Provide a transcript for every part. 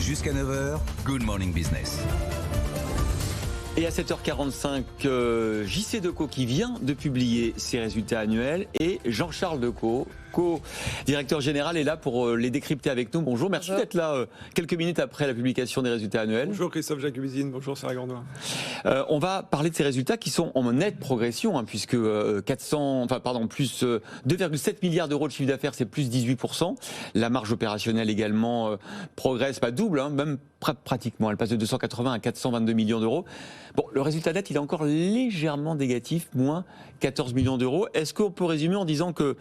Jusqu'à 9h, Good Morning Business. Et à 7h45, JC Decaux qui vient de publier ses résultats annuels et Jean-Charles Decaux, co-directeur général, est là pour les décrypter avec nous. Bonjour, merci d'être là quelques minutes après la publication des résultats annuels. Bonjour Christophe Jacobizine, bonjour Sarah Gandoin. On va parler de ces résultats qui sont en nette progression, puisque plus 2,7 milliards d'euros de chiffre d'affaires, c'est plus 18%. La marge opérationnelle également progresse, pas double, même pratiquement. Elle passe de 280 à 422 millions d'euros. Bon, le résultat net, il est encore légèrement négatif, moins 14 millions d'euros. Est-ce qu'on peut résumer en disant que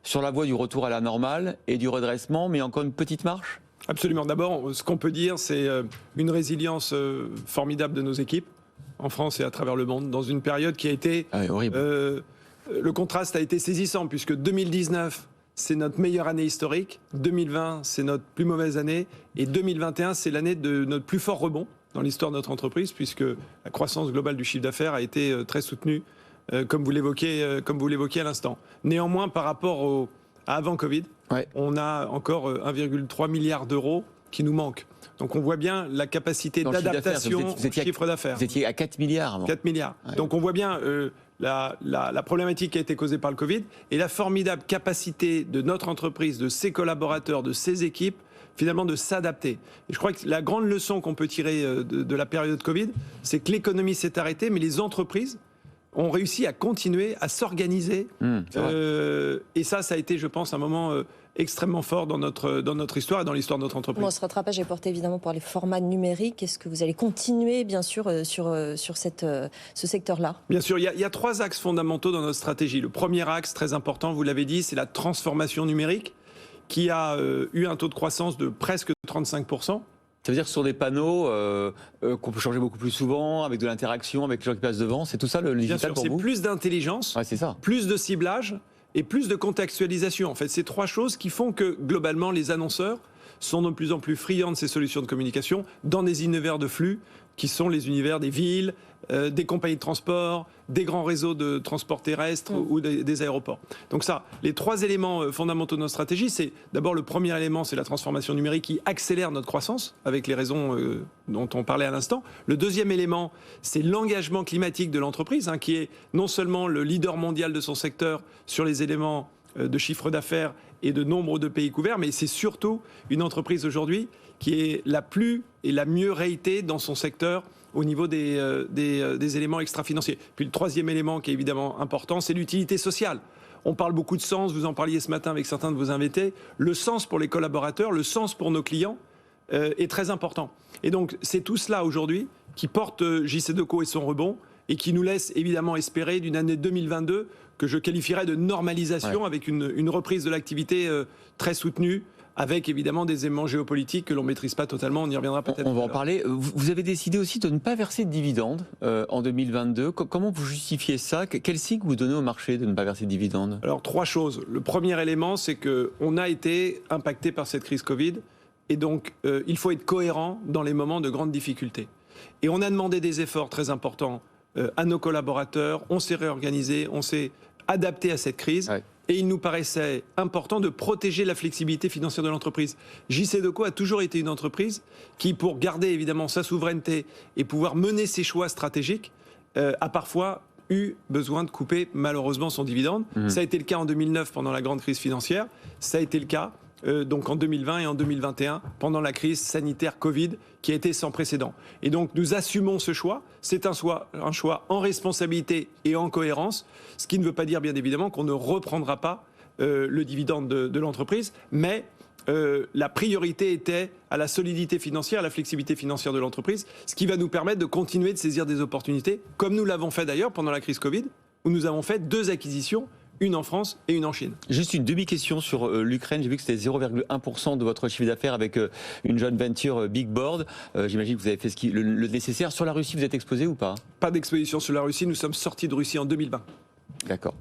sur la voie du retour à la normale et du redressement, mais encore une petite marche ? Absolument. D'abord, ce qu'on peut dire, c'est une résilience formidable de nos équipes, en France et à travers le monde, dans une période qui a été... horrible. Le contraste a été saisissant, puisque 2019... c'est notre meilleure année historique, 2020 c'est notre plus mauvaise année et 2021 c'est l'année de notre plus fort rebond dans l'histoire de notre entreprise, puisque la croissance globale du chiffre d'affaires a été très soutenue, comme vous l'évoquiez à l'instant. Néanmoins, par rapport à avant Covid, on a encore 1,3 milliard d'euros qui nous manquent. Donc on voit bien la capacité d'adaptation au chiffre d'affaires. Vous étiez à 4 milliards avant. 4 milliards. Ouais. Donc on voit bien la problématique qui a été causée par le Covid et la formidable capacité de notre entreprise, de ses collaborateurs, de ses équipes, finalement de s'adapter. Et je crois que la grande leçon qu'on peut tirer de la période Covid, c'est que l'économie s'est arrêtée, mais les entreprises ont réussi à continuer à s'organiser. Et ça a été, je pense, un moment extrêmement fort dans notre histoire et dans l'histoire de notre entreprise. Bon, ce rattrapage est porté évidemment par les formats numériques. Est-ce que vous allez continuer, bien sûr, sur ce secteur-là ? Bien sûr, il y a 3 axes fondamentaux dans notre stratégie. Le premier axe, très important, vous l'avez dit, c'est la transformation numérique, qui a eu un taux de croissance de presque 35%. Ça veut dire que sur des panneaux qu'on peut changer beaucoup plus souvent, avec de l'interaction, avec les gens qui passent devant, c'est tout ça le digital? Bien sûr, pour vous ? C'est plus d'intelligence, c'est ça. Plus de ciblage et plus de contextualisation. En fait, c'est 3 choses qui font que, globalement, les annonceurs sont de plus en plus friands de ces solutions de communication dans des univers de flux qui sont les univers des villes, des compagnies de transport, des grands réseaux de transport terrestre ou des aéroports. Donc ça, les 3 éléments fondamentaux de notre stratégie, c'est d'abord le premier élément, c'est la transformation numérique qui accélère notre croissance, avec les raisons dont on parlait à l'instant. Le deuxième élément, c'est l'engagement climatique de l'entreprise, qui est non seulement le leader mondial de son secteur sur les éléments de chiffre d'affaires et de nombre de pays couverts, mais c'est surtout une entreprise aujourd'hui qui est la plus et la mieux ratée dans son secteur au niveau des éléments extra-financiers. Puis le troisième élément qui est évidemment important, c'est l'utilité sociale. On parle beaucoup de sens, vous en parliez ce matin avec certains de vos invités. Le sens pour les collaborateurs, le sens pour nos clients est très important. Et donc c'est tout cela aujourd'hui qui porte JC Decaux et son rebond et qui nous laisse évidemment espérer d'une année 2022 que je qualifierais de normalisation, avec une reprise de l'activité très soutenue, avec évidemment des éléments géopolitiques que l'on ne maîtrise pas totalement, on y reviendra peut-être. On va en parler. Vous avez décidé aussi de ne pas verser de dividendes en 2022. Comment vous justifiez ça ? Quel signe vous donnez au marché de ne pas verser de dividendes ? Alors 3 choses. Le premier élément, c'est qu'on a été impacté par cette crise Covid, et donc il faut être cohérent dans les moments de grande difficulté. Et on a demandé des efforts très importants à nos collaborateurs, on s'est réorganisé, on s'est adapté à cette crise. Et il nous paraissait important de protéger la flexibilité financière de l'entreprise. JC Decaux a toujours été une entreprise qui, pour garder évidemment sa souveraineté et pouvoir mener ses choix stratégiques, a parfois eu besoin de couper malheureusement son dividende. Ça a été le cas en 2009 pendant la grande crise financière, ça a été le cas donc en 2020 et en 2021 pendant la crise sanitaire Covid qui a été sans précédent. Et donc nous assumons ce choix. C'est un choix en responsabilité et en cohérence, ce qui ne veut pas dire bien évidemment qu'on ne reprendra pas le dividende de l'entreprise, mais la priorité était à la solidité financière, à la flexibilité financière de l'entreprise, ce qui va nous permettre de continuer de saisir des opportunités, comme nous l'avons fait d'ailleurs pendant la crise Covid, où nous avons fait 2 acquisitions, une en France et une en Chine. Juste une demi-question sur l'Ukraine. J'ai vu que c'était 0,1% de votre chiffre d'affaires avec une joint venture Big Board. J'imagine que vous avez fait le nécessaire. Sur la Russie, vous êtes exposé ou pas ? Pas d'exposition sur la Russie. Nous sommes sortis de Russie en 2020. D'accord.